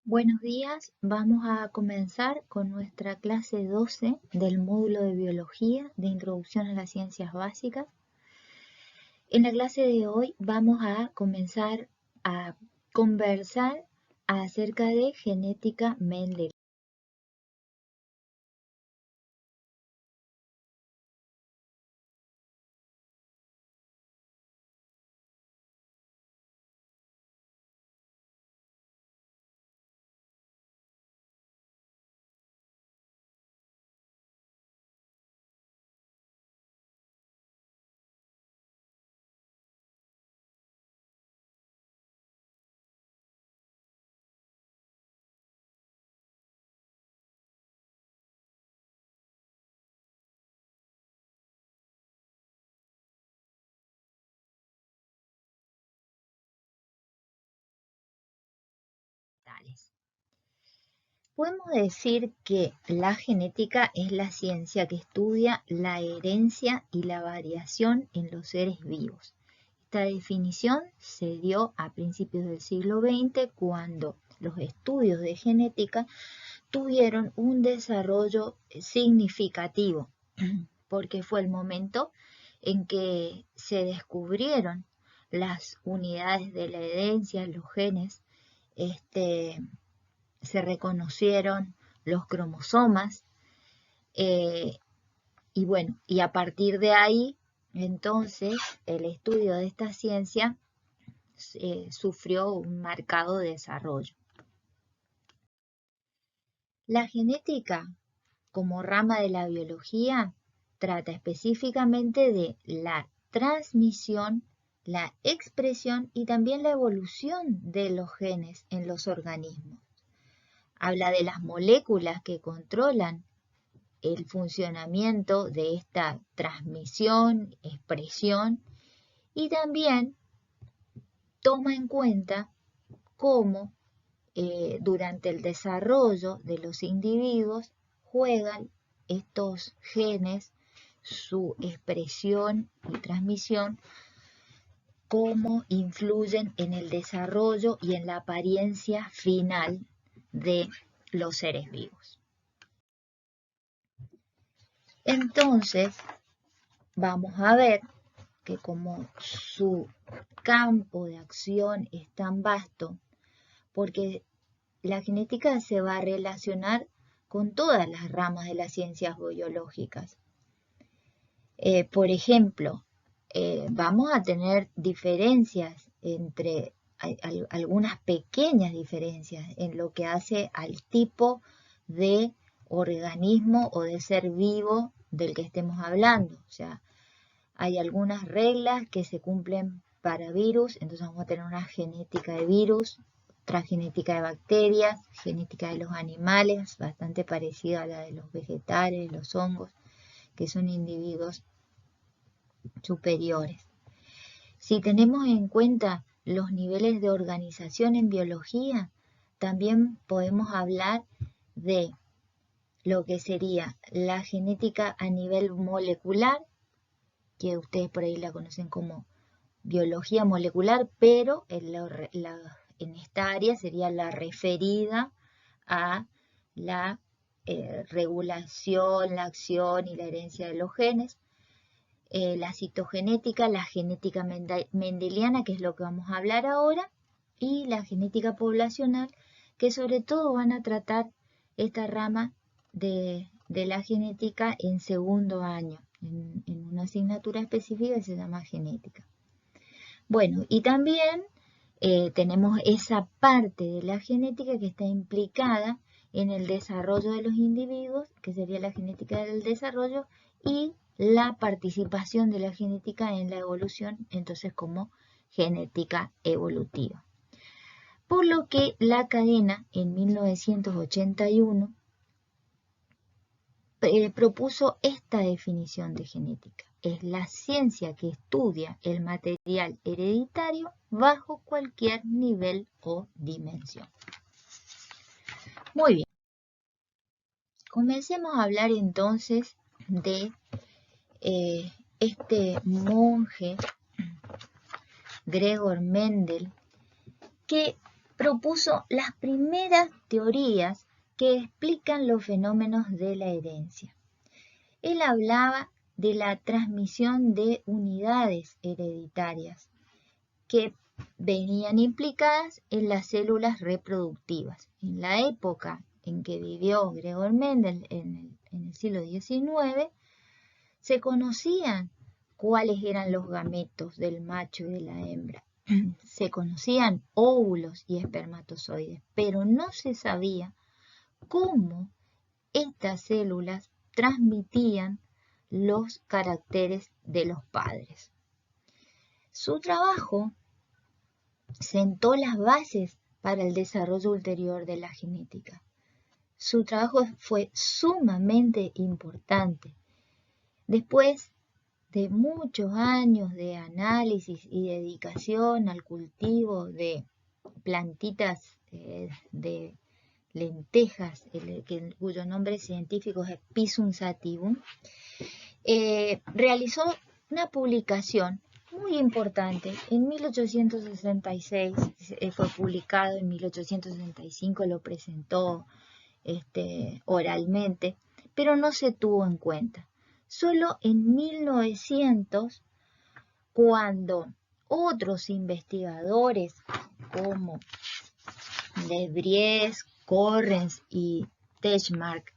Buenos días, vamos a comenzar con nuestra clase 12 del módulo de Biología de Introducción a las Ciencias Básicas. En la clase de hoy vamos a comenzar a conversar acerca de genética Mendel. Podemos decir que la genética es la ciencia que estudia la herencia y la variación en los seres vivos. Esta definición se dio a principios del siglo XX cuando los estudios de genética tuvieron un desarrollo significativo, porque fue el momento en que se descubrieron las unidades de la herencia, los genes, se reconocieron los cromosomas, y bueno, y a partir de ahí, entonces, el estudio de esta ciencia sufrió un marcado desarrollo. La genética, como rama de la biología, trata específicamente de la transmisión, la expresión y también la evolución de los genes en los organismos. Habla de las moléculas que controlan el funcionamiento de esta transmisión, expresión, y también toma en cuenta cómo durante el desarrollo de los individuos juegan estos genes, su expresión y transmisión, cómo influyen en el desarrollo y en la apariencia final de los seres vivos. Entonces, vamos a ver que como su campo de acción es tan vasto, porque la genética se va a relacionar con todas las ramas de las ciencias biológicas. Por ejemplo, vamos a tener diferencias entre algunas pequeñas diferencias en lo que hace al tipo de organismo o de ser vivo del que estemos hablando. O sea, hay algunas reglas que se cumplen para virus, entonces vamos a tener una genética de virus, otra genética de bacterias, genética de los animales, bastante parecida a la de los vegetales, los hongos, que son individuos superiores. Si tenemos en cuenta los niveles de organización en biología, también podemos hablar de lo que sería la genética a nivel molecular, que ustedes por ahí la conocen como biología molecular, pero en esta área sería la referida a la regulación, la acción y la herencia de los genes. La citogenética, la genética mendeliana, que es lo que vamos a hablar ahora, y la genética poblacional, que sobre todo van a tratar esta rama de la genética en segundo año, en una asignatura específica que se llama genética. Bueno, y también tenemos esa parte de la genética que está implicada en el desarrollo de los individuos, que sería la genética del desarrollo, y la participación de la genética en la evolución, entonces como genética evolutiva. Por lo que la cadena en 1981 propuso esta definición de genética. Es la ciencia que estudia el material hereditario bajo cualquier nivel o dimensión. Muy bien. Comencemos a hablar entonces de este monje, Gregor Mendel, que propuso las primeras teorías que explican los fenómenos de la herencia. Él hablaba de la transmisión de unidades hereditarias que venían implicadas en las células reproductivas. En la época en que vivió Gregor Mendel, en el siglo XIX, se conocían cuáles eran los gametos del macho y de la hembra. Se conocían óvulos y espermatozoides, pero no se sabía cómo estas células transmitían los caracteres de los padres. Su trabajo sentó las bases para el desarrollo ulterior de la genética. Su trabajo fue sumamente importante. Después de muchos años de análisis y dedicación al cultivo de plantitas de lentejas, cuyo nombre científico es Pisum sativum, realizó una publicación muy importante. En 1866 fue publicado, en 1865 lo presentó oralmente, pero no se tuvo en cuenta. Solo en 1900, cuando otros investigadores como De Vries, Correns y Teschmark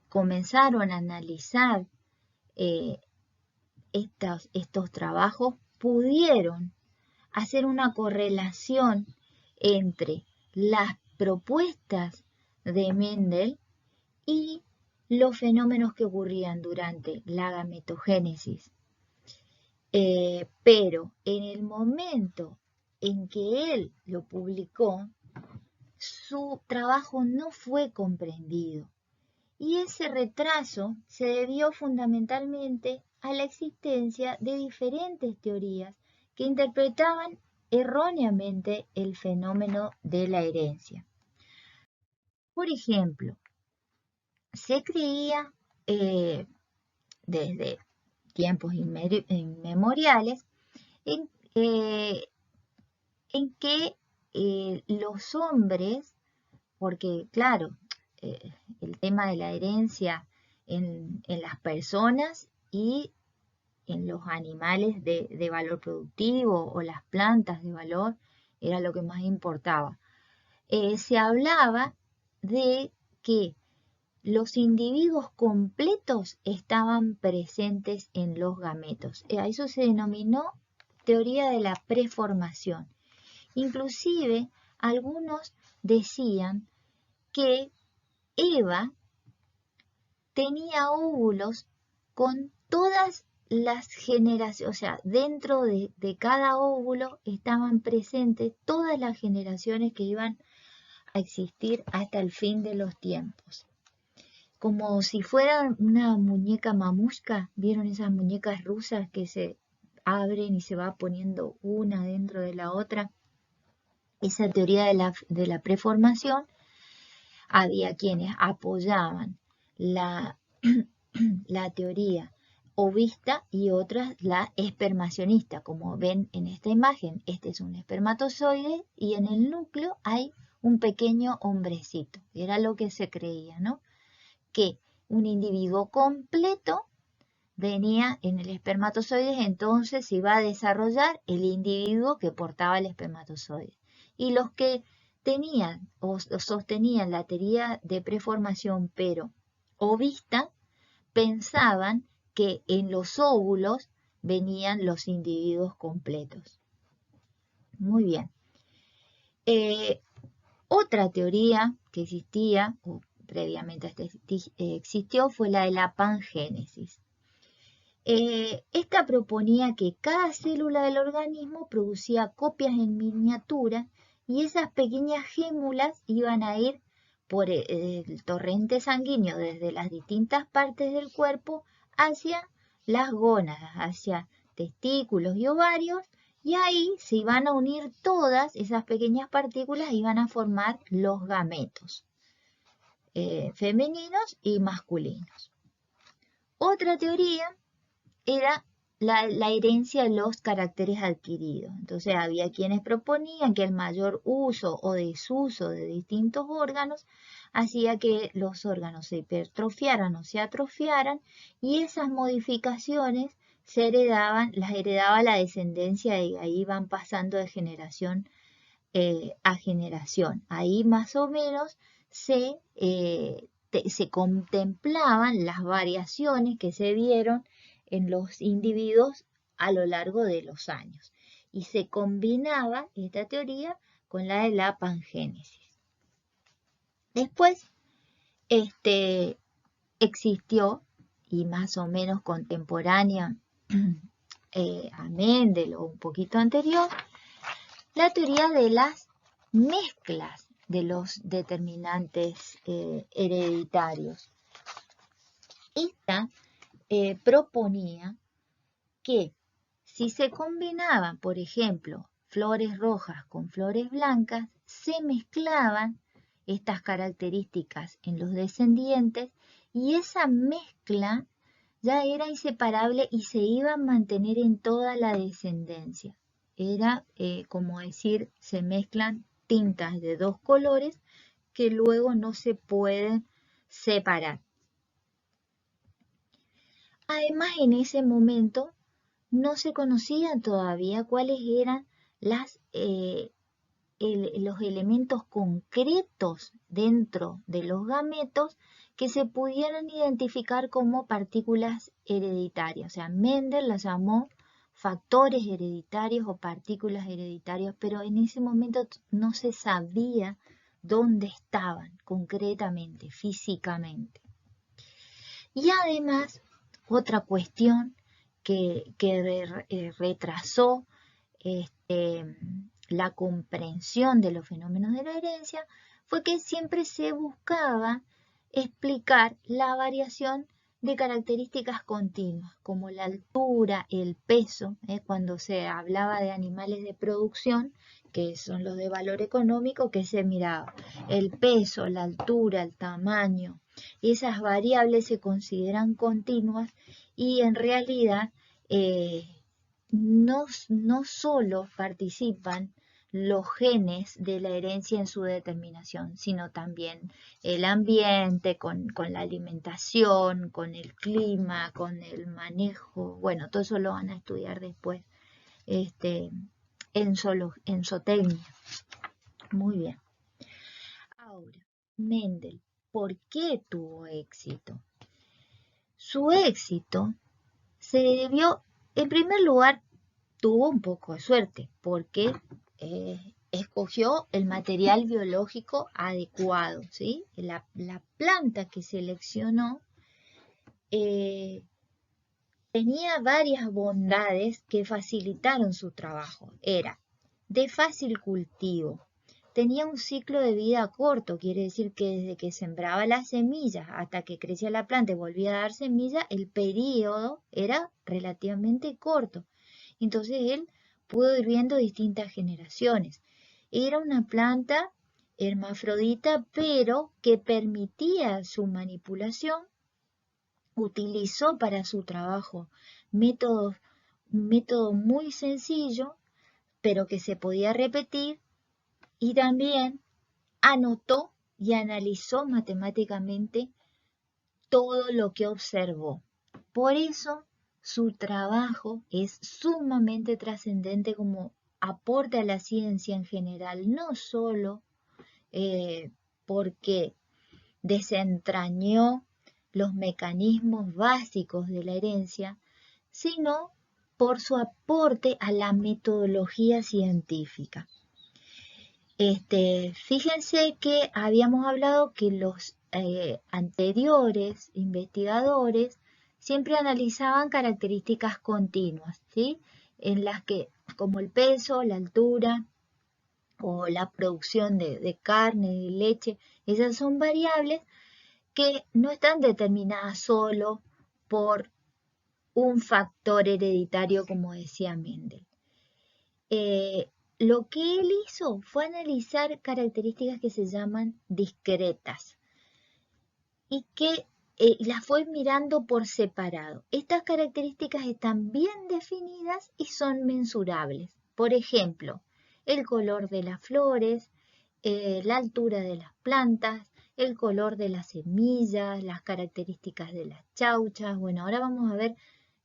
comenzaron a analizar estos trabajos, pudieron hacer una correlación entre las propuestas de Mendel y los fenómenos que ocurrían durante la gametogénesis. Pero en el momento en que él lo publicó, su trabajo no fue comprendido. Y ese retraso se debió fundamentalmente a la existencia de diferentes teorías que interpretaban erróneamente el fenómeno de la herencia. Por ejemplo, se creía desde tiempos inmemoriales en que los hombres, porque claro, el tema de la herencia en las personas y en los animales de valor productivo o las plantas de valor era lo que más importaba. Se hablaba de que los individuos completos estaban presentes en los gametos. A eso se denominó teoría de la preformación. Inclusive algunos decían que Eva tenía óvulos con todas las generaciones, o sea, dentro de cada óvulo estaban presentes todas las generaciones que iban a existir hasta el fin de los tiempos. Como si fuera una muñeca mamushka, ¿vieron esas muñecas rusas que se abren y se va poniendo una dentro de la otra? Esa teoría de la preformación, había quienes apoyaban la teoría ovista y otras la espermacionista. Como ven en esta imagen, este es un espermatozoide y en el núcleo hay un pequeño hombrecito. Era lo que se creía, ¿no? Que un individuo completo venía en el espermatozoide, entonces se iba a desarrollar el individuo que portaba el espermatozoide. Y los que tenían o sostenían la teoría de preformación pero ovista, pensaban que en los óvulos venían los individuos completos. Muy bien. Otra teoría que existía, o previamente existió, fue la de la pangénesis. Esta proponía que cada célula del organismo producía copias en miniatura y esas pequeñas gémulas iban a ir por el torrente sanguíneo desde las distintas partes del cuerpo hacia las gónadas, hacia testículos y ovarios, y ahí se iban a unir todas esas pequeñas partículas y iban a formar los gametos, femeninos y masculinos. Otra teoría era la herencia de los caracteres adquiridos. Entonces había quienes proponían que el mayor uso o desuso de distintos órganos hacía que los órganos se hipertrofiaran o se atrofiaran, y esas modificaciones las heredaba la descendencia y ahí van pasando de generación a generación. Ahí más o menos se contemplaban las variaciones que se dieron en los individuos a lo largo de los años. Y se combinaba esta teoría con la de la pangénesis. Después, existió, y más o menos contemporánea a Mendel o un poquito anterior, la teoría de las mezclas de los determinantes hereditarios. Esta proponía que si se combinaban, por ejemplo, flores rojas con flores blancas, se mezclaban estas características en los descendientes y esa mezcla ya era inseparable y se iba a mantener en toda la descendencia. Era como decir, se mezclan tintas de dos colores que luego no se pueden separar. Además, en ese momento no se conocían todavía cuáles eran los elementos concretos dentro de los gametos que se pudieran identificar como partículas hereditarias. O sea, Mendel las llamó factores hereditarios o partículas hereditarias, pero en ese momento no se sabía dónde estaban concretamente, físicamente. Y además, otra cuestión que retrasó la comprensión de los fenómenos de la herencia fue que siempre se buscaba explicar la variación de características continuas, como la altura, el peso, cuando se hablaba de animales de producción, que son los de valor económico, que se miraba el peso, la altura, el tamaño, esas variables se consideran continuas y en realidad no solo participan los genes de la herencia en su determinación, sino también el ambiente, con la alimentación, con el clima, con el manejo. Bueno, todo eso lo van a estudiar después en zootecnia. Muy bien. Ahora, Mendel, ¿por qué tuvo éxito? Su éxito se debió, en primer lugar, tuvo un poco de suerte, porque escogió el material biológico adecuado, ¿sí? La planta que seleccionó tenía varias bondades que facilitaron su trabajo. Era de fácil cultivo, tenía un ciclo de vida corto, quiere decir que desde que sembraba las semillas hasta que crecía la planta y volvía a dar semilla, el periodo era relativamente corto. Entonces él pudo ir viendo distintas generaciones. Era una planta hermafrodita, pero que permitía su manipulación. Utilizó para su trabajo un método muy sencillo, pero que se podía repetir, y también anotó y analizó matemáticamente todo lo que observó. Por eso su trabajo es sumamente trascendente como aporte a la ciencia en general, no solo porque desentrañó los mecanismos básicos de la herencia, sino por su aporte a la metodología científica. Fíjense que habíamos hablado que los anteriores investigadores siempre analizaban características continuas, ¿sí? En las que, como el peso, la altura o la producción de carne, de leche, esas son variables que no están determinadas solo por un factor hereditario, como decía Mendel. Lo que él hizo fue analizar características que se llaman discretas y que las fue mirando por separado. Estas características están bien definidas y son mensurables. Por ejemplo, el color de las flores, la altura de las plantas, el color de las semillas, las características de las chauchas. Bueno, ahora vamos a ver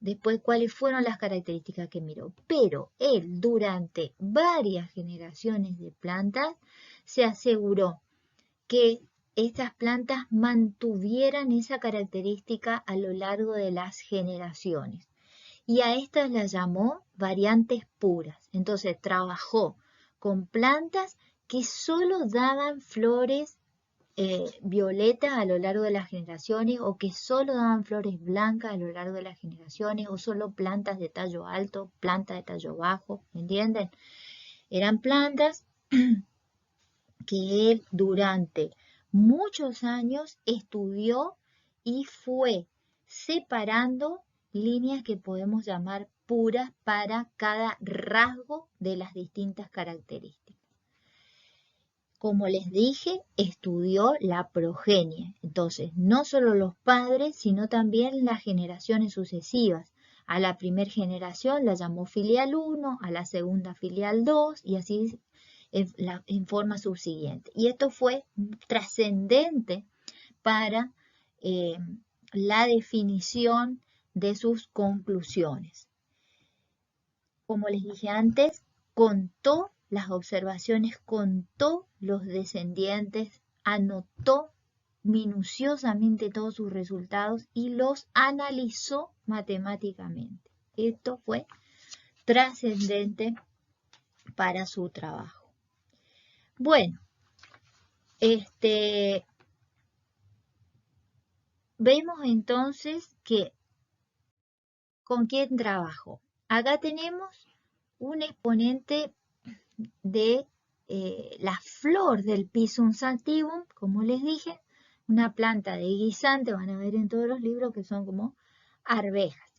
después cuáles fueron las características que miró. Pero él, durante varias generaciones de plantas, se aseguró que estas plantas mantuvieran esa característica a lo largo de las generaciones. Y a estas las llamó variantes puras. Entonces trabajó con plantas que solo daban flores violetas a lo largo de las generaciones, o que solo daban flores blancas a lo largo de las generaciones, o solo plantas de tallo alto, plantas de tallo bajo, ¿me entienden? Eran plantas que él durante muchos años estudió y fue separando líneas que podemos llamar puras para cada rasgo de las distintas características. Como les dije, estudió la progenie. Entonces, no solo los padres, sino también las generaciones sucesivas. A la primera generación la llamó filial 1, a la segunda filial 2 y así en forma subsiguiente. Y esto fue trascendente para la definición de sus conclusiones. Como les dije antes, contó las observaciones, contó los descendientes, anotó minuciosamente todos sus resultados y los analizó matemáticamente. Esto fue trascendente para su trabajo. Bueno, vemos entonces que con quién trabajó. Acá tenemos un exponente de la flor del Pisum sativum, como les dije, una planta de guisante, van a ver en todos los libros que son como arvejas.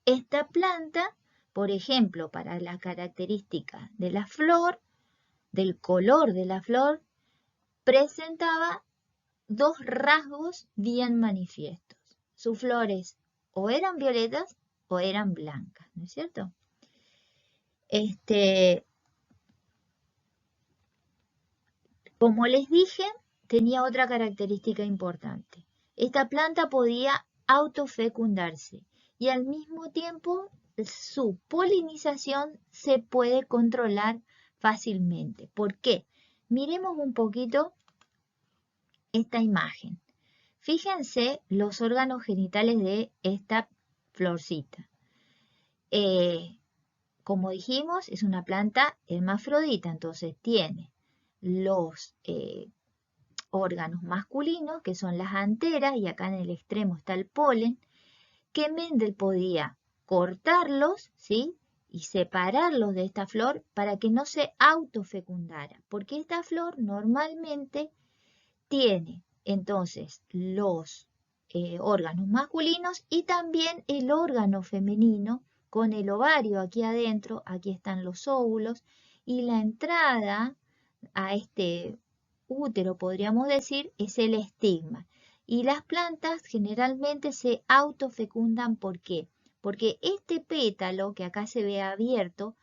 Esta planta, por ejemplo, para la característica de la flor, del color de la flor, presentaba dos rasgos bien manifiestos. Sus flores o eran violetas o eran blancas, ¿no es cierto? Como les dije, tenía otra característica importante. Esta planta podía autofecundarse y al mismo tiempo su polinización se puede controlar fácilmente. ¿Por qué? Miremos un poquito esta imagen. Fíjense los órganos genitales de esta florcita. Como dijimos, es una planta hermafrodita, entonces tiene los órganos masculinos, que son las anteras, y acá en el extremo está el polen, que Mendel podía cortarlos, ¿sí?, y separarlos de esta flor para que no se autofecundara, porque esta flor normalmente tiene entonces los órganos masculinos y también el órgano femenino con el ovario aquí adentro, aquí están los óvulos, y la entrada a este útero, podríamos decir, es el estigma. Y las plantas generalmente se autofecundan, ¿por qué? Porque este pétalo que acá se ve abierto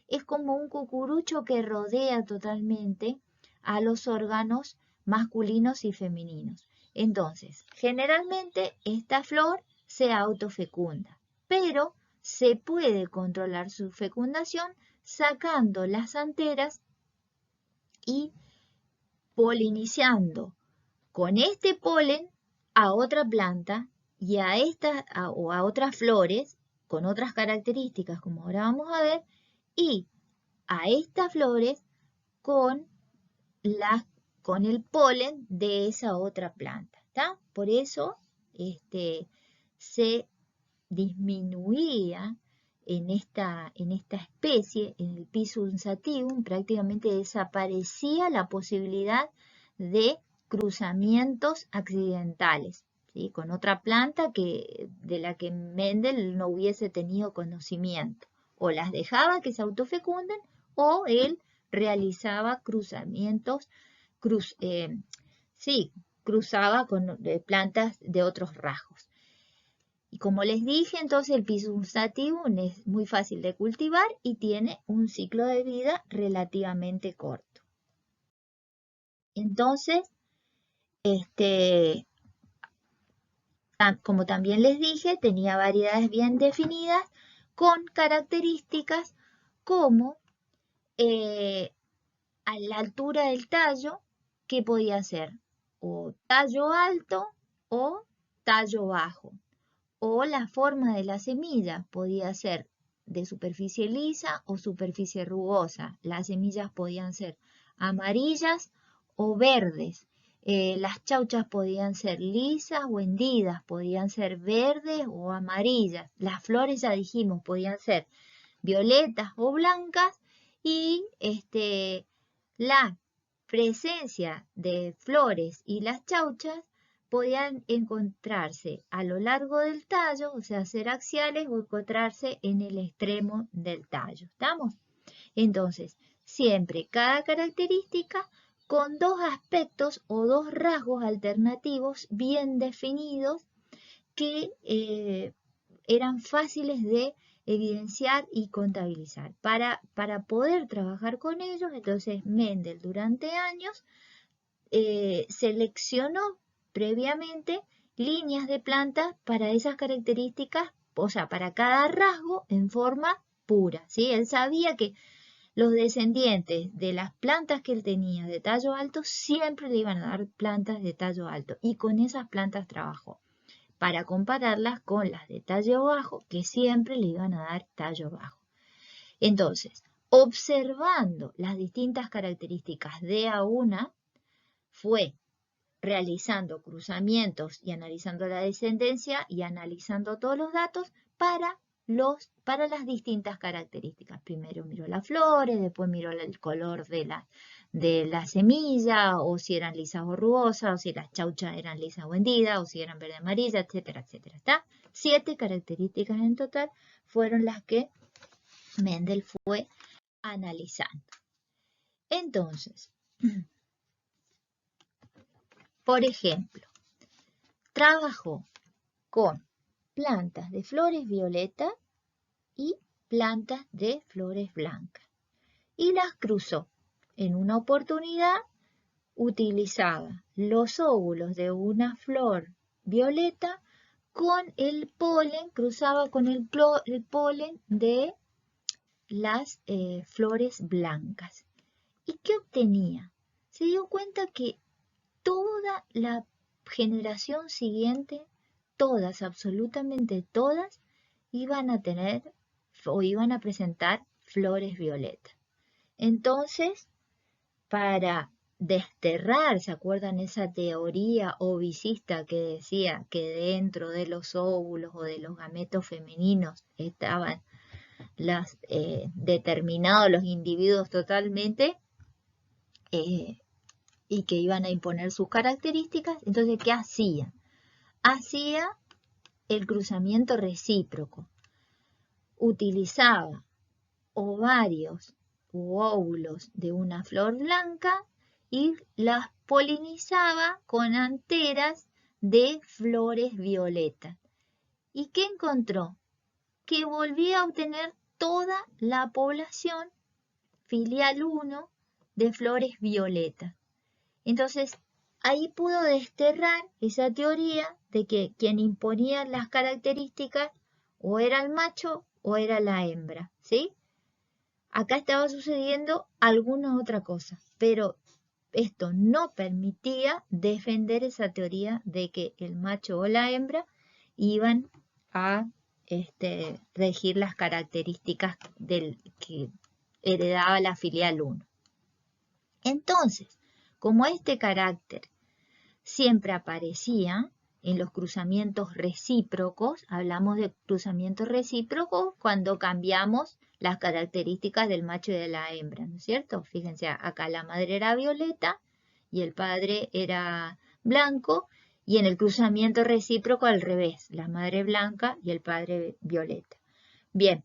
es como un cucurucho que rodea totalmente a los órganos masculinos y femeninos. Entonces, generalmente esta flor se autofecunda, pero se puede controlar su fecundación sacando las anteras y polinizando con este polen a otra planta y a estas o a otras flores con otras características, como ahora vamos a ver, y a estas flores con el polen de esa otra planta, ¿está? Por eso se disminuía en esta especie, en el Pisum sativum, prácticamente desaparecía la posibilidad de cruzamientos accidentales, ¿sí?, con otra planta de la que Mendel no hubiese tenido conocimiento. O las dejaba que se autofecunden o él realizaba cruzamientos, cruzaba con plantas de otros rasgos. Y como les dije, entonces el Pisum sativum es muy fácil de cultivar y tiene un ciclo de vida relativamente corto. Entonces, como también les dije, tenía variedades bien definidas con características como a la altura del tallo, que podía ser o tallo alto o tallo bajo. O la forma de la semilla podía ser de superficie lisa o superficie rugosa. Las semillas podían ser amarillas o verdes. Las chauchas podían ser lisas o hendidas, podían ser verdes o amarillas. Las flores, ya dijimos, podían ser violetas o blancas y la presencia de flores y las chauchas podían encontrarse a lo largo del tallo, o sea, ser axiales o encontrarse en el extremo del tallo. ¿Estamos? Entonces, siempre cada característica con dos aspectos o dos rasgos alternativos bien definidos que eran fáciles de evidenciar y contabilizar. Para poder trabajar con ellos, entonces Mendel durante años seleccionó previamente líneas de plantas para esas características, o sea, para cada rasgo en forma pura, ¿sí? Él sabía que los descendientes de las plantas que él tenía de tallo alto siempre le iban a dar plantas de tallo alto y con esas plantas trabajó para compararlas con las de tallo bajo que siempre le iban a dar tallo bajo. Entonces, observando las distintas características de a una, fue realizando cruzamientos y analizando la descendencia y analizando todos los datos para las distintas características. Primero miró las flores, después miró el color de la semilla, o si eran lisas o rugosas, o si las chauchas eran lisas o hendidas, o si eran verde amarilla, etcétera, etcétera. ¿Está? 7 características en total fueron las que Mendel fue analizando. Entonces, por ejemplo, trabajó con plantas de flores violetas y plantas de flores blancas y las cruzó. En una oportunidad utilizaba los óvulos de una flor violeta con el polen, cruzaba con el polen de las flores blancas. ¿Y qué obtenía? Se dio cuenta que toda la generación siguiente, todas, absolutamente todas, iban a tener o iban a presentar flores violetas. Entonces, para desterrar, ¿se acuerdan esa teoría ovicista que decía que dentro de los óvulos o de los gametos femeninos estaban determinados los individuos totalmente y que iban a imponer sus características? Entonces, ¿qué hacía? Hacía el cruzamiento recíproco. Utilizaba ovarios u óvulos de una flor blanca y las polinizaba con anteras de flores violetas. ¿Y qué encontró? Que volvía a obtener toda la población filial 1 de flores violetas. Entonces, ahí pudo desterrar esa teoría de que quien imponía las características o era el macho o era la hembra, ¿sí? Acá estaba sucediendo alguna otra cosa, pero esto no permitía defender esa teoría de que el macho o la hembra iban a regir las características del que heredaba la filial 1. Entonces, como este carácter siempre aparecía en los cruzamientos recíprocos, hablamos de cruzamientos recíprocos cuando cambiamos las características del macho y de la hembra, ¿no es cierto? Fíjense, acá la madre era violeta y el padre era blanco, y en el cruzamiento recíproco al revés, la madre blanca y el padre violeta. Bien,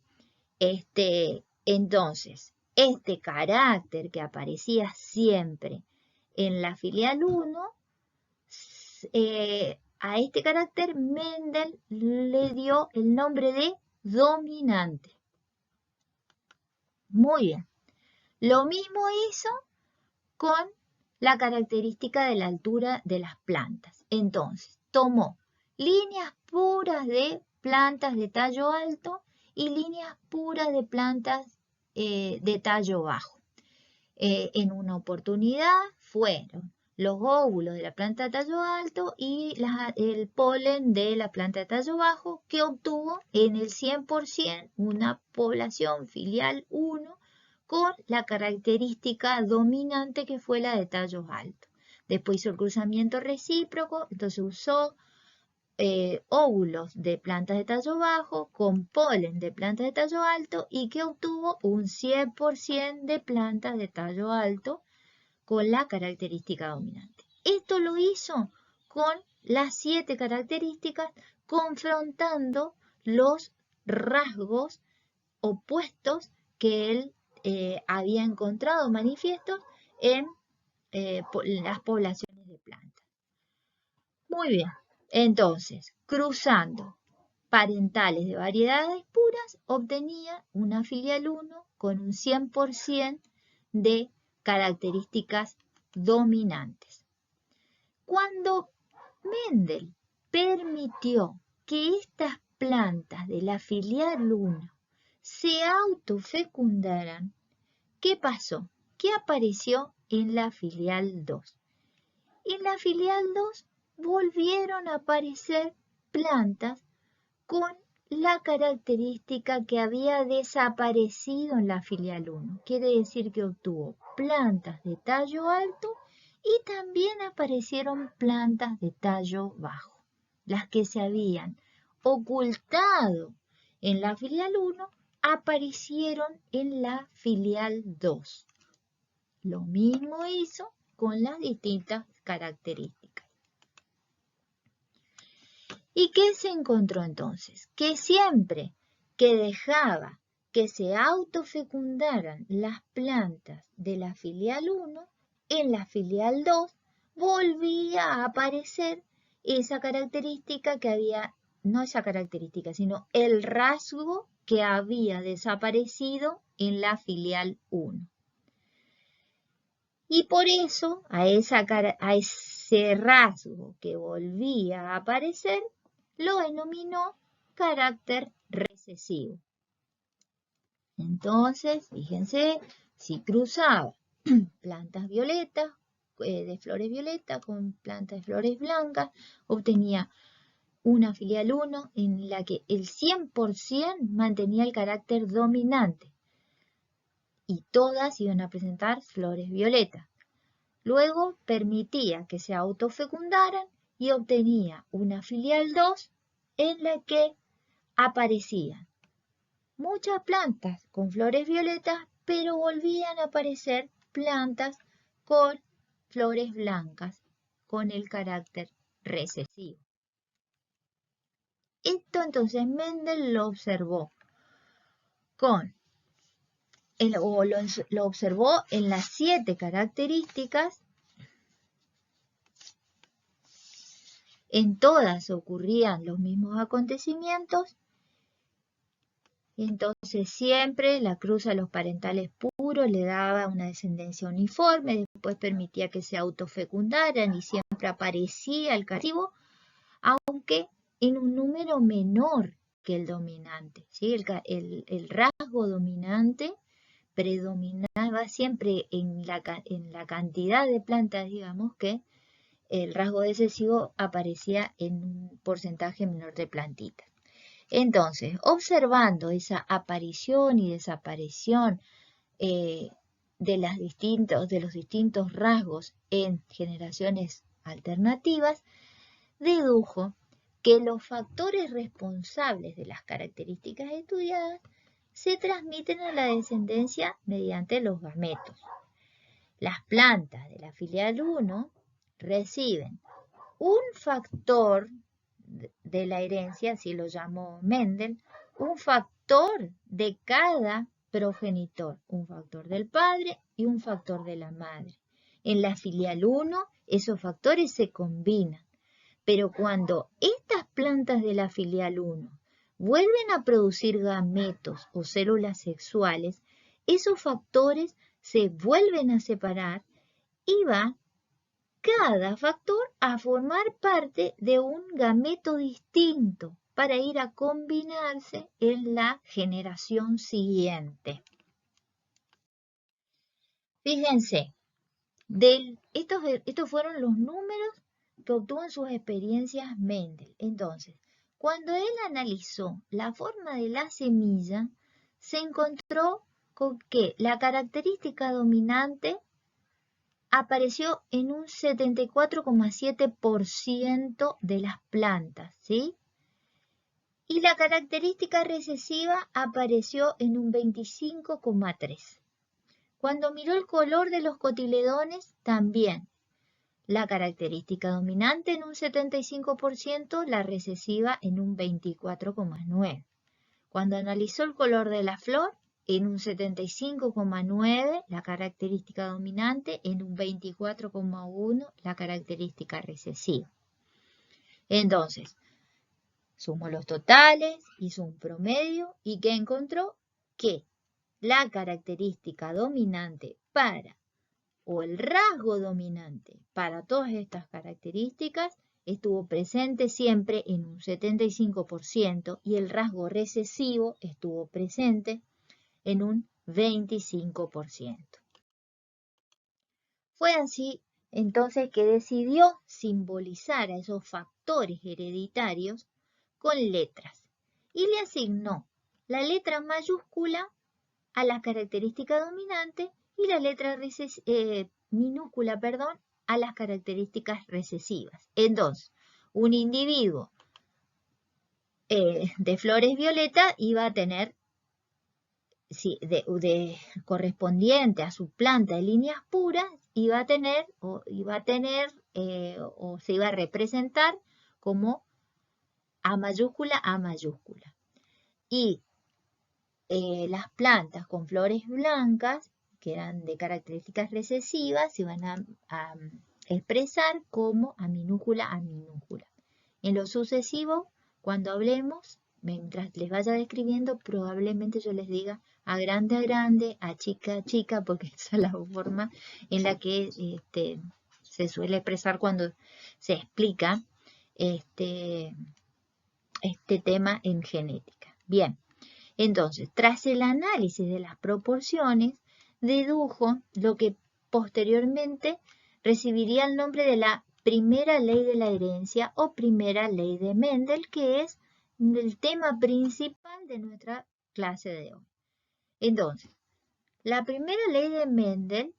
entonces, este carácter que aparecía siempre en la filial 1 a este carácter Mendel le dio el nombre de dominante. Muy bien. Lo mismo hizo con la característica de la altura de las plantas. Entonces, tomó líneas puras de plantas de tallo alto y líneas puras de plantas de tallo bajo. En una oportunidad fueron los óvulos de la planta de tallo alto y el polen de la planta de tallo bajo, que obtuvo en el 100% una población filial 1 con la característica dominante que fue la de tallos altos. Después hizo el cruzamiento recíproco, entonces usó óvulos de plantas de tallo bajo con polen de plantas de tallo alto y que obtuvo un 100% de plantas de tallo alto con la característica dominante. Esto lo hizo con las 7 características, confrontando los rasgos opuestos que él había encontrado manifiestos en las poblaciones de plantas. Muy bien, entonces, cruzando parentales de variedades puras, obtenía una filial 1 con un 100% de características dominantes. Cuando Mendel permitió que estas plantas de la filial 1 se autofecundaran, ¿qué pasó? ¿Qué apareció en la filial 2? En la filial 2 volvieron a aparecer plantas con la característica que había desaparecido en la filial 1. Quiere decir que obtuvo plantas de tallo alto y también aparecieron plantas de tallo bajo. Las que se habían ocultado en la filial 1 aparecieron en la filial 2. Lo mismo hizo con las distintas características. ¿Y qué se encontró entonces? Que siempre que dejaba que se autofecundaran las plantas de la filial 1, en la filial 2 volvía a aparecer esa característica que había, no esa característica, sino el rasgo que había desaparecido en la filial 1. Y por eso a ese rasgo que volvía a aparecer, lo denominó carácter recesivo. Entonces, fíjense, si cruzaba plantas violetas, de flores violetas con plantas de flores blancas, obtenía una filial 1 en la que el 100% mantenía el carácter dominante y todas iban a presentar flores violetas. Luego permitía que se autofecundaran y obtenía una filial 2 en la que aparecían muchas plantas con flores violetas, pero volvían a aparecer plantas con flores blancas, con el carácter recesivo. Esto entonces Mendel lo observó lo observó en las 7 características. En todas ocurrían los mismos acontecimientos. Entonces siempre la cruz a los parentales puros le daba una descendencia uniforme, después permitía que se autofecundaran y siempre aparecía el característico, aunque en un número menor que el dominante. ¿Sí? El rasgo dominante predominaba siempre en la cantidad de plantas, digamos, que el rasgo recesivo aparecía en un porcentaje menor de plantitas. Entonces, observando esa aparición y desaparición de los distintos rasgos en generaciones alternativas, dedujo que los factores responsables de las características estudiadas se transmiten a la descendencia mediante los gametos. Las plantas de la filial 1 reciben un factor de la herencia, así lo llamó Mendel, un factor de cada progenitor, un factor del padre y un factor de la madre. En la filial 1, esos factores se combinan, Pero cuando estas plantas de la filial 1 vuelven a producir gametos o células sexuales, esos factores se vuelven a separar y va cada factor a formar parte de un gameto distinto para ir a combinarse en la generación siguiente. Fíjense, estos fueron los números que obtuvo en sus experiencias Mendel. Entonces, cuando él analizó la forma de la semilla, se encontró con que la característica dominante apareció en un 74,7% de las plantas, ¿sí? Y la característica recesiva apareció en un 25,3%. Cuando miró el color de los cotiledones, también. La característica dominante en un 75%, la recesiva en un 24,9%. Cuando analizó el color de la flor, en un 75,9% la característica dominante, en un 24,1% la característica recesiva. Entonces, sumó los totales, hizo un promedio y ¿qué encontró? Que la característica dominante o el rasgo dominante para todas estas características estuvo presente siempre en un 75% y el rasgo recesivo estuvo presente en un 25%. Fue así entonces que decidió simbolizar a esos factores hereditarios con letras y le asignó la letra mayúscula a la característica dominante y la letra minúscula, a las características recesivas. Entonces, un individuo de flores violeta iba a tener, correspondiente a su planta de líneas puras, o se iba a representar como A mayúscula, A mayúscula. Y las plantas con flores blancas, que eran de características recesivas, se iban a expresar como A minúscula, A minúscula. En lo sucesivo, cuando hablemos, mientras les vaya describiendo, probablemente yo les diga A grande, A chica, porque esa es la forma en la que se suele expresar cuando se explica este tema en genética. Bien. Entonces, tras el análisis de las proporciones, dedujo lo que posteriormente recibiría el nombre de la primera ley de la herencia o primera ley de Mendel, que es el tema principal de nuestra clase de hoy. Entonces, la primera ley de Mendel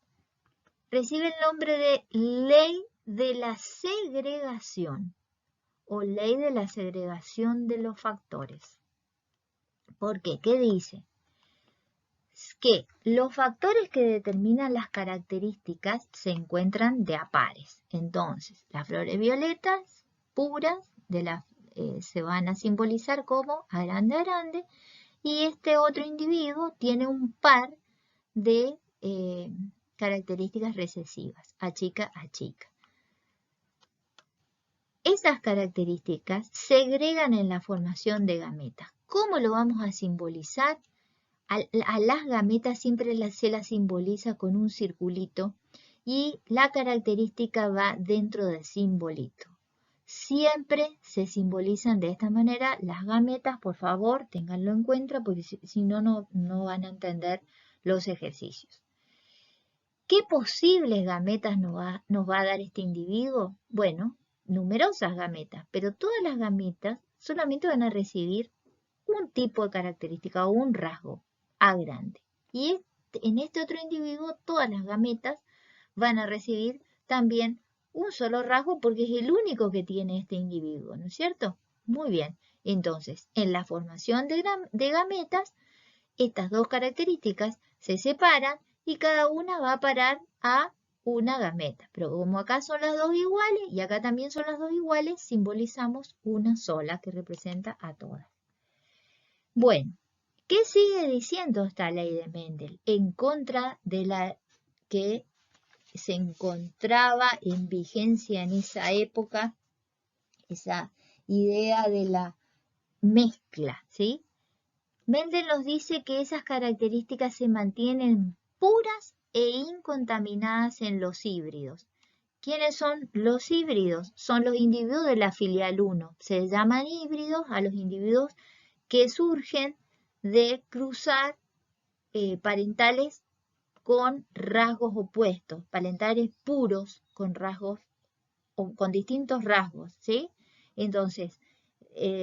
recibe el nombre de ley de la segregación o ley de la segregación de los factores. ¿Por qué? ¿Qué dice? Es que los factores que determinan las características se encuentran de a pares. Entonces, las flores violetas puras se van a simbolizar como A grande, y este otro individuo tiene un par de características recesivas, A chica. Esas características segregan en la formación de gametas. ¿Cómo lo vamos a simbolizar? A las gametas siempre se las simboliza con un circulito y la característica va dentro del simbolito. Siempre se simbolizan de esta manera las gametas, por favor, ténganlo en cuenta porque si no, no van a entender los ejercicios. ¿Qué posibles gametas nos va a dar este individuo? Bueno, numerosas gametas, pero todas las gametas solamente van a recibir un tipo de característica o un rasgo, A grande. Y en este otro individuo todas las gametas van a recibir también un solo rasgo porque es el único que tiene este individuo, ¿no es cierto? Muy bien. Entonces, en la formación de gametas, estas dos características se separan y cada una va a parar a una gameta. Pero como acá son las dos iguales y acá también son las dos iguales, simbolizamos una sola que representa a todas. Bueno, ¿qué sigue diciendo esta ley de Mendel? En contra de la que se encontraba en vigencia en esa época esa idea de la mezcla, ¿sí? Mendel nos dice que esas características se mantienen puras e incontaminadas en los híbridos. ¿Quiénes son los híbridos? Son los individuos de la filial 1. Se llaman híbridos a los individuos que surgen de cruzar parentales con rasgos opuestos, parentales puros con rasgos o con distintos rasgos, ¿sí? Entonces,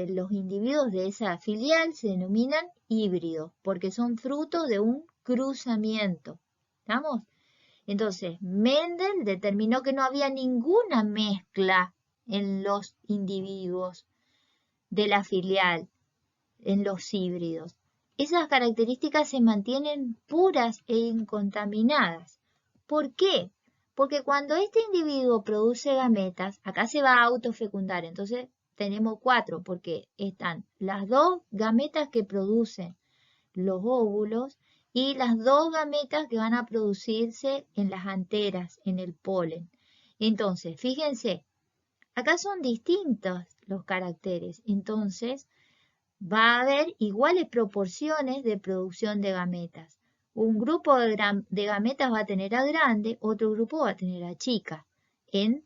los individuos de esa filial se denominan híbridos porque son fruto de un cruzamiento. ¿Estamos? Entonces, Mendel determinó que no había ninguna mezcla en los individuos de la filial, en los híbridos. Esas características se mantienen puras e incontaminadas. ¿Por qué? Porque cuando este individuo produce gametas, acá se va a autofecundar, entonces tenemos 4, porque están las 2 gametas que producen los óvulos y las 2 gametas que van a producirse en las anteras, en el polen. Entonces, fíjense, acá son distintos los caracteres, entonces va a haber iguales proporciones de producción de gametas. Un grupo de gametas va a tener a grande, otro grupo va a tener a chica en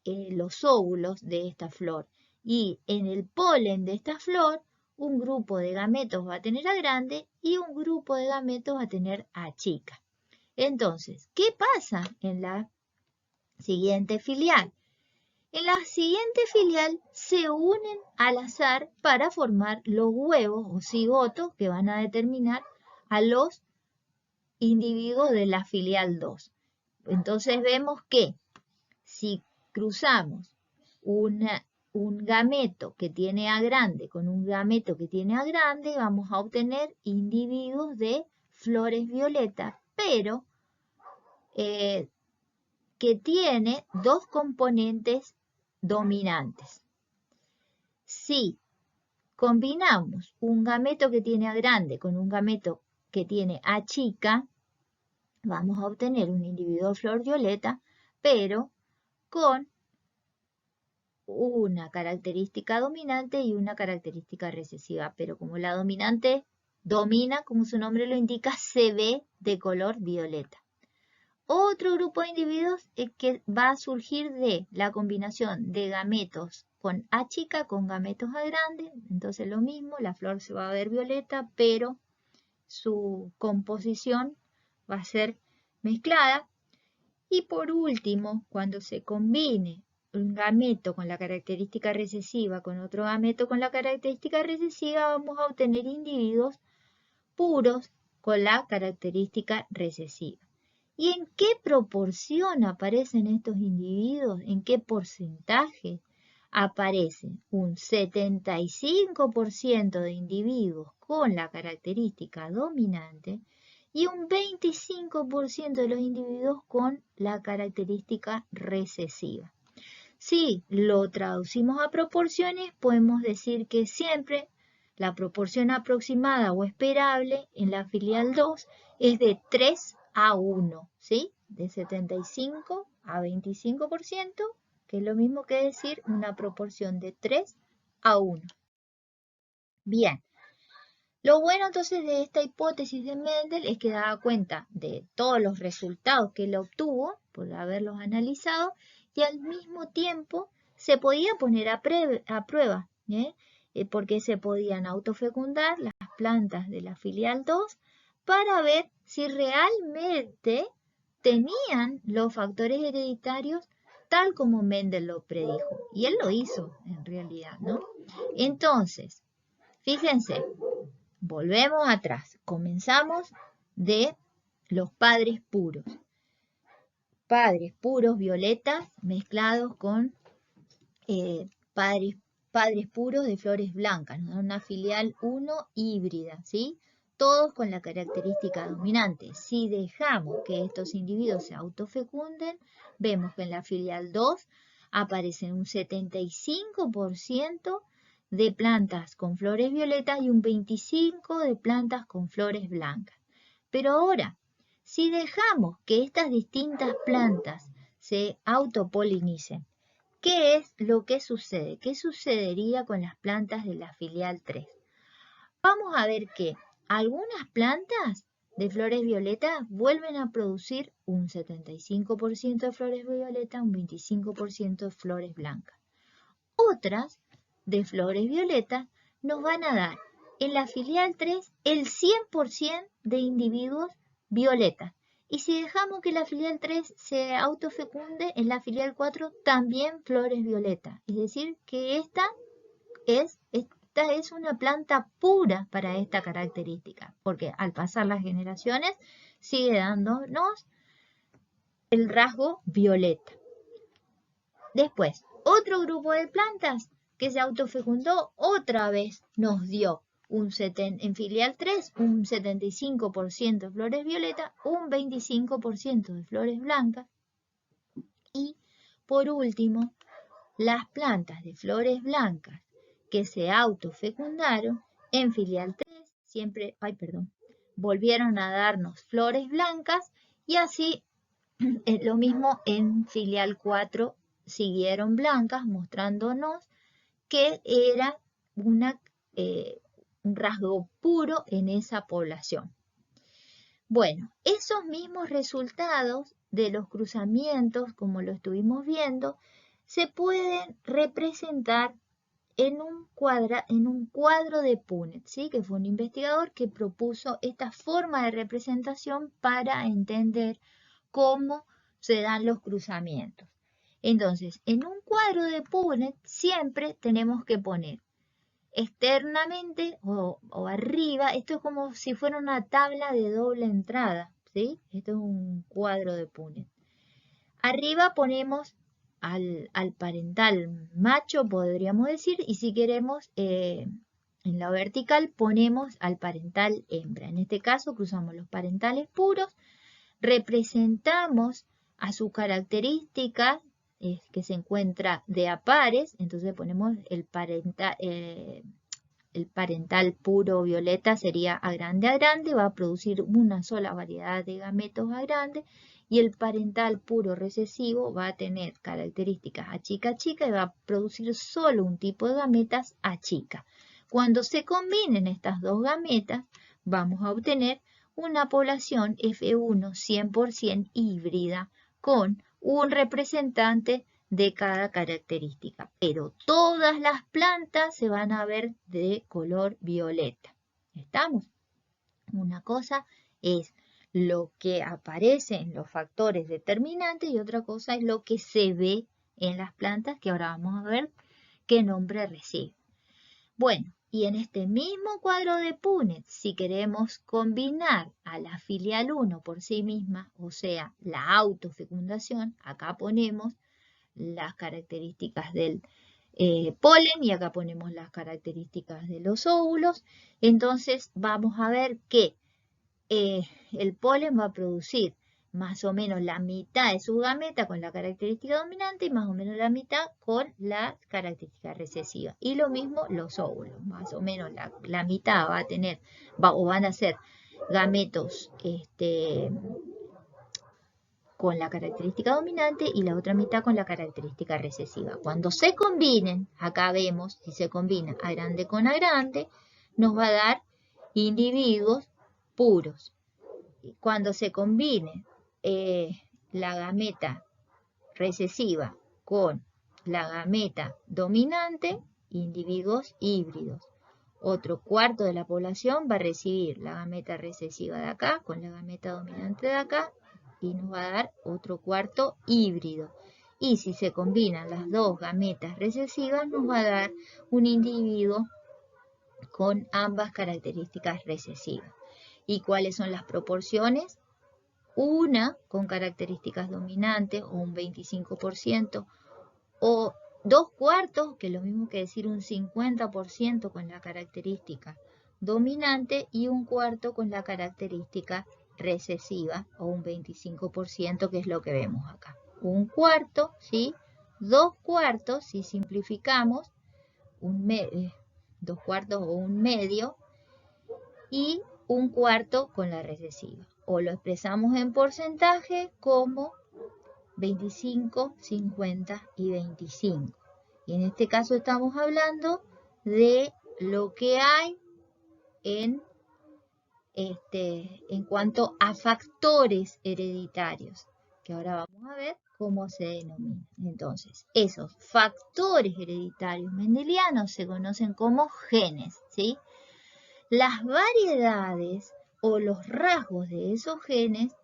los óvulos de esta flor. Y en el polen de esta flor, un grupo de gametos va a tener a grande y un grupo de gametos va a tener a chica. Entonces, ¿qué pasa en la siguiente filial? En la siguiente filial se unen al azar para formar los huevos o cigotos que van a determinar a los individuos de la filial 2. Entonces vemos que si cruzamos un gameto que tiene A grande con un gameto que tiene A grande, vamos a obtener individuos de flores violetas, pero que tiene 2 componentes dominantes. Si combinamos un gameto que tiene A grande con un gameto que tiene A chica, vamos a obtener un individuo de flor violeta, pero con una característica dominante y una característica recesiva. Pero como la dominante domina, como su nombre lo indica, se ve de color violeta. Otro grupo de individuos es que va a surgir de la combinación de gametos con A chica con gametos A grande. Entonces lo mismo, la flor se va a ver violeta, pero su composición va a ser mezclada. Y por último, cuando se combine un gameto con la característica recesiva con otro gameto con la característica recesiva, vamos a obtener individuos puros con la característica recesiva. ¿Y en qué proporción aparecen estos individuos? ¿En qué porcentaje? Aparecen un 75% de individuos con la característica dominante y un 25% de los individuos con la característica recesiva. Si lo traducimos a proporciones, podemos decir que siempre la proporción aproximada o esperable en la filial 2 es de 3 a 1, ¿sí? De 75 a 25%, que es lo mismo que decir una proporción de 3 a 1. Bien, lo bueno entonces de esta hipótesis de Mendel es que daba cuenta de todos los resultados que él obtuvo por haberlos analizado y al mismo tiempo se podía poner a prueba, porque se podían autofecundar las plantas de la filial 2 para ver si realmente tenían los factores hereditarios tal como Mendel lo predijo. Y él lo hizo en realidad, ¿no? Entonces, fíjense, volvemos atrás. Comenzamos de los padres puros. Padres puros violetas mezclados con padres puros de flores blancas, ¿no? Una filial 1 híbrida, ¿sí? Todos con la característica dominante. Si dejamos que estos individuos se autofecunden, vemos que en la filial 2 aparecen un 75% de plantas con flores violetas y un 25% de plantas con flores blancas. Pero ahora, si dejamos que estas distintas plantas se autopolinicen, ¿qué es lo que sucede? ¿Qué sucedería con las plantas de la filial 3? Vamos a ver que algunas plantas de flores violetas vuelven a producir un 75% de flores violetas, un 25% de flores blancas. Otras de flores violetas nos van a dar en la filial 3 el 100% de individuos violetas. Y si dejamos que la filial 3 se autofecunde, en la filial 4 también flores violetas. Es decir, que esta es una planta pura para esta característica, porque al pasar las generaciones sigue dándonos el rasgo violeta. Después, otro grupo de plantas que se autofecundó otra vez nos dio en filial 3 un 75% de flores violetas, un 25% de flores blancas y por último las plantas de flores blancas que se autofecundaron en filial 3 volvieron a darnos flores blancas y así lo mismo en filial 4 siguieron blancas mostrándonos que era un rasgo puro en esa población. Bueno, esos mismos resultados de los cruzamientos, como lo estuvimos viendo, se pueden representar en un cuadro de Punnett, ¿sí? Que fue un investigador que propuso esta forma de representación para entender cómo se dan los cruzamientos. Entonces, en un cuadro de Punnett siempre tenemos que poner externamente o arriba, esto es como si fuera una tabla de doble entrada, ¿sí? Esto es un cuadro de Punnett. Arriba ponemos al parental macho, podríamos decir, y si queremos, en la vertical ponemos al parental hembra. En este caso cruzamos los parentales puros, representamos a su característica que se encuentra de a pares, entonces ponemos el parental puro violeta sería a grande, va a producir una sola variedad de gametos a grande, y el parental puro recesivo va a tener características a chica y va a producir solo un tipo de gametas a chica. Cuando se combinen estas dos gametas, vamos a obtener una población F1 100% híbrida con un representante de cada característica, pero todas las plantas se van a ver de color violeta. ¿Estamos? Una cosa es lo que aparece en los factores determinantes y otra cosa es lo que se ve en las plantas, que ahora vamos a ver qué nombre recibe. Bueno, y en este mismo cuadro de Punnett, si queremos combinar a la filial 1 por sí misma, o sea, la autofecundación, acá ponemos las características del polen y acá ponemos las características de los óvulos. Entonces vamos a ver que el polen va a producir más o menos la mitad de su gameta con la característica dominante y más o menos la mitad con la característica recesiva. Y lo mismo los óvulos, más o menos la mitad va a tener, o van a ser gametos con la característica dominante y la otra mitad con la característica recesiva. Cuando se combinen, acá vemos, si se combina A grande con A grande, nos va a dar individuos puros. Cuando se combine la gameta recesiva con la gameta dominante, individuos híbridos. Otro cuarto de la población va a recibir la gameta recesiva de acá con la gameta dominante de acá y nos va a dar otro cuarto híbrido. Y si se combinan las dos gametas recesivas, nos va a dar un individuo con ambas características recesivas. ¿Y cuáles son las proporciones? Una con características dominantes o un 25%, o 2/4, que es lo mismo que decir un 50% con la característica dominante y 1/4 con la característica recesiva o un 25%, que es lo que vemos acá. 1/4, ¿sí? 2/4, si simplificamos, 2/4 o un medio, y 1/4 con la recesiva. O lo expresamos en porcentaje como 25, 50 y 25. Y en este caso estamos hablando de lo que hay en cuanto a factores hereditarios, que ahora vamos a ver cómo se denominan. Entonces, esos factores hereditarios mendelianos se conocen como genes, ¿sí? Las variedades o los rasgos de esos genes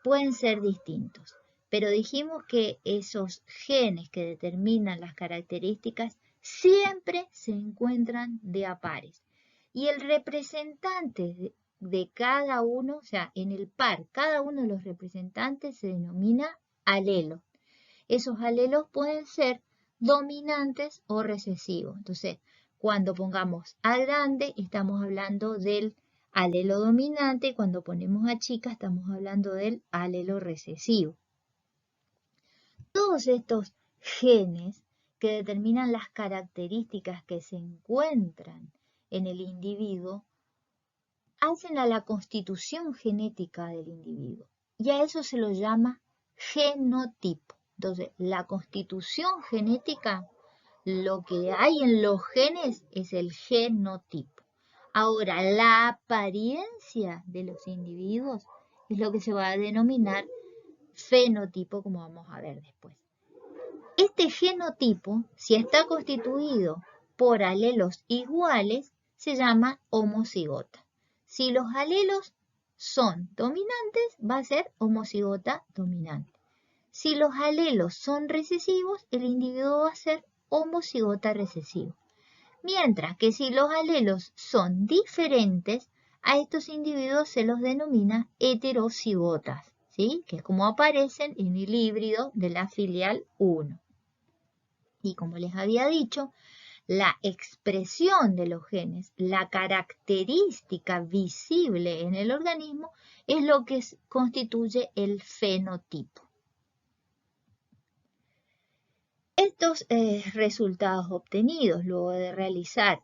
pueden ser distintos, pero dijimos que esos genes que determinan las características siempre se encuentran de a pares. Y el representante de cada uno, o sea, en el par, cada uno de los representantes se denomina alelo. Esos alelos pueden ser dominantes o recesivos. Entonces, cuando pongamos A grande, estamos hablando del alelo dominante, y cuando ponemos a chica, estamos hablando del alelo recesivo. Todos estos genes que determinan las características que se encuentran en el individuo hacen a la constitución genética del individuo y a eso se lo llama genotipo. Entonces, la constitución genética, lo que hay en los genes es el genotipo. Ahora, la apariencia de los individuos es lo que se va a denominar fenotipo, como vamos a ver después. Este genotipo, si está constituido por alelos iguales, se llama homocigota. Si los alelos son dominantes, va a ser homocigota dominante. Si los alelos son recesivos, el individuo va a ser homocigota recesivo. Mientras que si los alelos son diferentes, a estos individuos se los denomina heterocigotas, ¿sí? Que es como aparecen en el híbrido de la filial 1. Y como les había dicho, la expresión de los genes, la característica visible en el organismo, es lo que constituye el fenotipo. Estos resultados obtenidos luego de realizar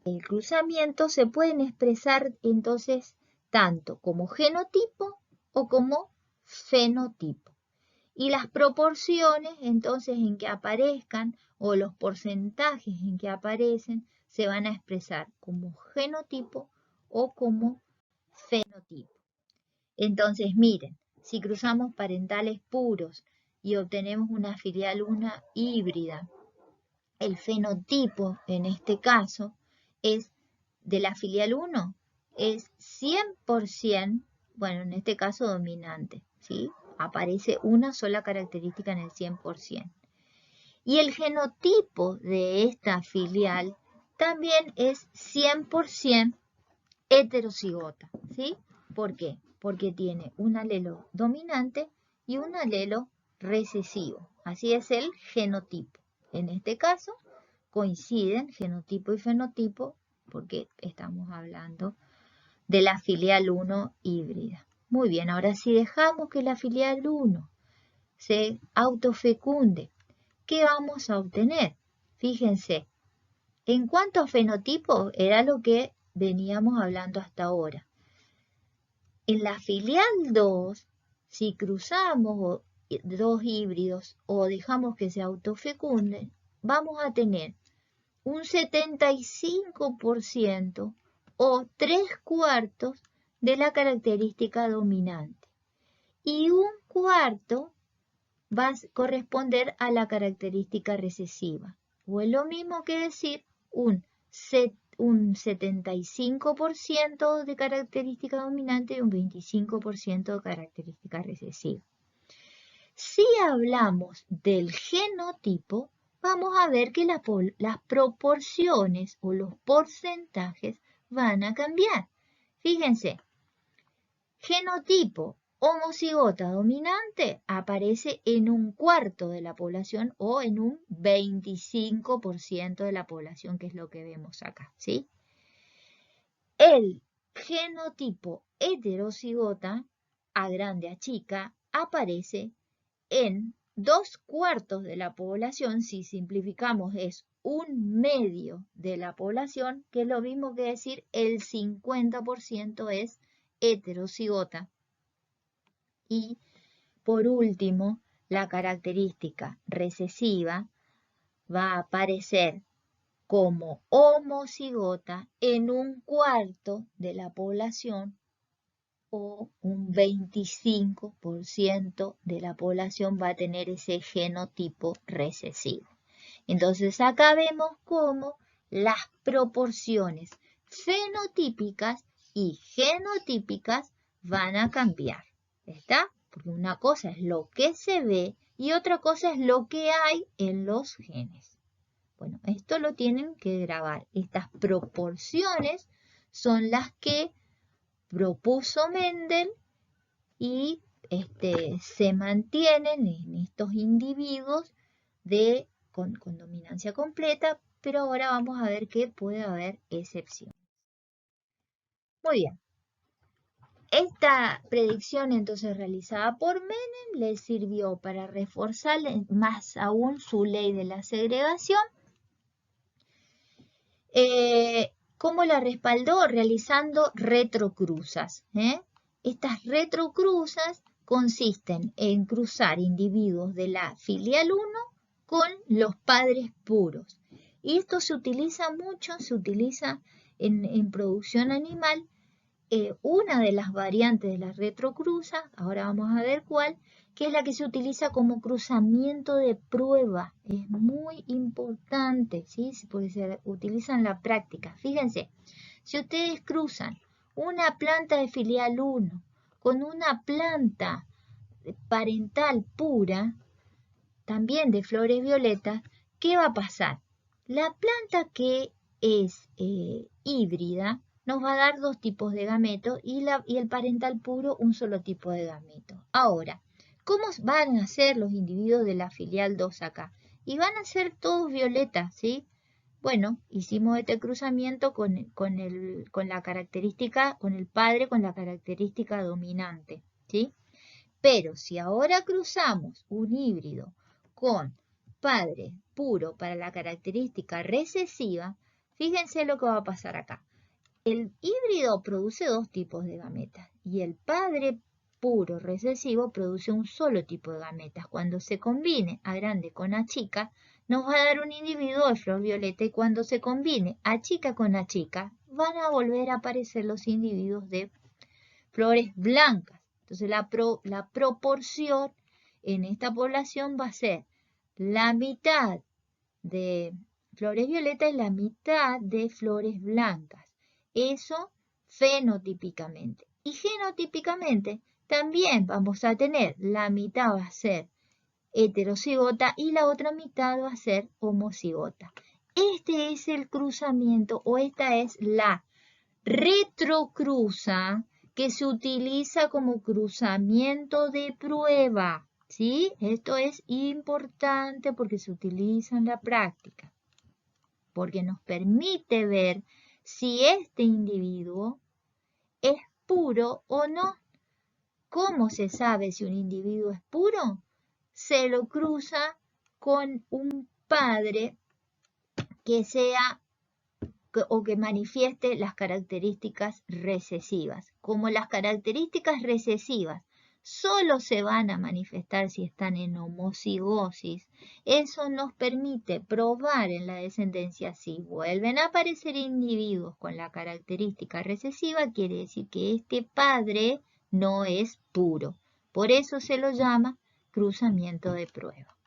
el cruzamiento se pueden expresar entonces tanto como genotipo o como fenotipo. Y las proporciones entonces en que aparezcan o los porcentajes en que aparecen se van a expresar como genotipo o como fenotipo. Entonces miren, si cruzamos parentales puros y obtenemos una filial 1 híbrida, el fenotipo en este caso es de la filial 1 es 100%, bueno, en este caso dominante, ¿sí? Aparece una sola característica en el 100%. Y el genotipo de esta filial también es 100% heterocigota, ¿sí? ¿Por qué? Porque tiene un alelo dominante y un alelo recesivo. Así es el genotipo. En este caso coinciden genotipo y fenotipo porque estamos hablando de la filial 1 híbrida. Muy bien, ahora si dejamos que la filial 1 se autofecunde, ¿qué vamos a obtener? Fíjense, en cuanto a fenotipo, era lo que veníamos hablando hasta ahora. En la filial 2, si cruzamos dos híbridos o dejamos que se autofecunden, vamos a tener un 75% o 3/4 de la característica dominante. Y 1/4 va a corresponder a la característica recesiva. O es lo mismo que decir un 75% de característica dominante y un 25% de característica recesiva. Si hablamos del genotipo, vamos a ver que las proporciones o los porcentajes van a cambiar. Fíjense, genotipo homocigota dominante aparece en 1/4 de la población o en un 25% de la población, que es lo que vemos acá, ¿sí? El genotipo heterocigota, A grande a chica, aparece en 2/4 de la población. Si simplificamos es 1/2 de la población, que es lo mismo que decir el 50% es heterocigota y por último, la característica recesiva va a aparecer como homocigota en un cuarto de la población o un 25% de la población va a tener ese genotipo recesivo. Entonces acá vemos cómo las proporciones fenotípicas y genotípicas van a cambiar. ¿Está? Porque una cosa es lo que se ve y otra cosa es lo que hay en los genes. Bueno, esto lo tienen que grabar. Estas proporciones son las que propuso Mendel y se mantienen en estos individuos con dominancia completa, pero ahora vamos a ver que puede haber excepciones. Muy bien. Esta predicción entonces realizada por Menem le sirvió para reforzar más aún su ley de la segregación. ¿Cómo la respaldó? Realizando retrocruzas. Estas retrocruzas consisten en cruzar individuos de la filial 1 con los padres puros. Y esto se utiliza mucho, se utiliza en producción animal. Una de las variantes de las retrocruzas, ahora vamos a ver cuál, que es la que se utiliza como cruzamiento de prueba. Es muy importante, ¿sí? Porque se utiliza en la práctica. Fíjense, si ustedes cruzan una planta de filial 1 con una planta parental pura, también de flores violetas, ¿qué va a pasar? La planta que es híbrida nos va a dar dos tipos de gametos y el parental puro un solo tipo de gameto. Ahora, ¿cómo van a ser los individuos de la filial 2 acá? Y van a ser todos violetas, ¿sí? Bueno, hicimos este cruzamiento con la característica, con el padre con la característica dominante, ¿sí? Pero si ahora cruzamos un híbrido con padre puro para la característica recesiva, fíjense lo que va a pasar acá. El híbrido produce dos tipos de gametas y el padre puro recesivo produce un solo tipo de gametas. Cuando se combine A grande con A chica, nos va a dar un individuo de flor violeta y cuando se combine A chica con A chica, van a volver a aparecer los individuos de flores blancas. Entonces la proporción en esta población va a ser la mitad de flores violetas y la mitad de flores blancas. Eso fenotípicamente. Y genotípicamente también vamos a tener la mitad va a ser heterocigota y la otra mitad va a ser homocigota. Este es el cruzamiento o esta es la retrocruza que se utiliza como cruzamiento de prueba. ¿Sí? Esto es importante porque se utiliza en la práctica, porque nos permite ver si este individuo es puro o no. ¿Cómo se sabe si un individuo es puro? Se lo cruza con un padre que sea o que manifieste las características recesivas. Como las características recesivas solo se van a manifestar si están en homocigosis, eso nos permite probar en la descendencia si vuelven a aparecer individuos con la característica recesiva, quiere decir que este padre no es puro. Por eso se lo llama cruzamiento de prueba.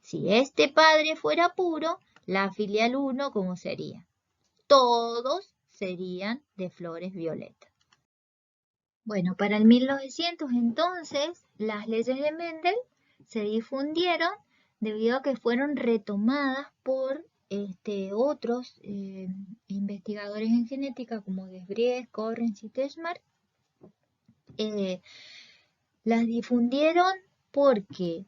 Si este padre fuera puro, la filial 1, ¿cómo sería? Todos serían de flores violetas. Bueno, para el 1900 entonces las leyes de Mendel se difundieron debido a que fueron retomadas por otros investigadores en genética como Desbries, Correns y Teschmark. Las difundieron porque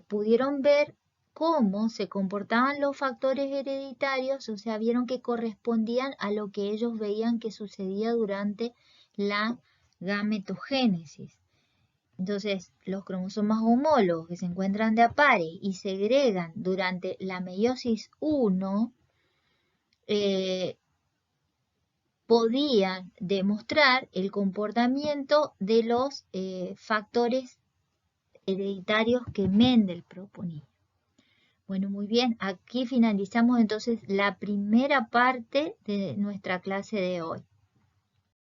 pudieron ver cómo se comportaban los factores hereditarios, o sea, vieron que correspondían a lo que ellos veían que sucedía durante la gametogénesis. Entonces, los cromosomas homólogos que se encuentran de a pares y segregan durante la meiosis 1 podían demostrar el comportamiento de los factores hereditarios que Mendel proponía. Bueno, muy bien, aquí finalizamos entonces la primera parte de nuestra clase de hoy.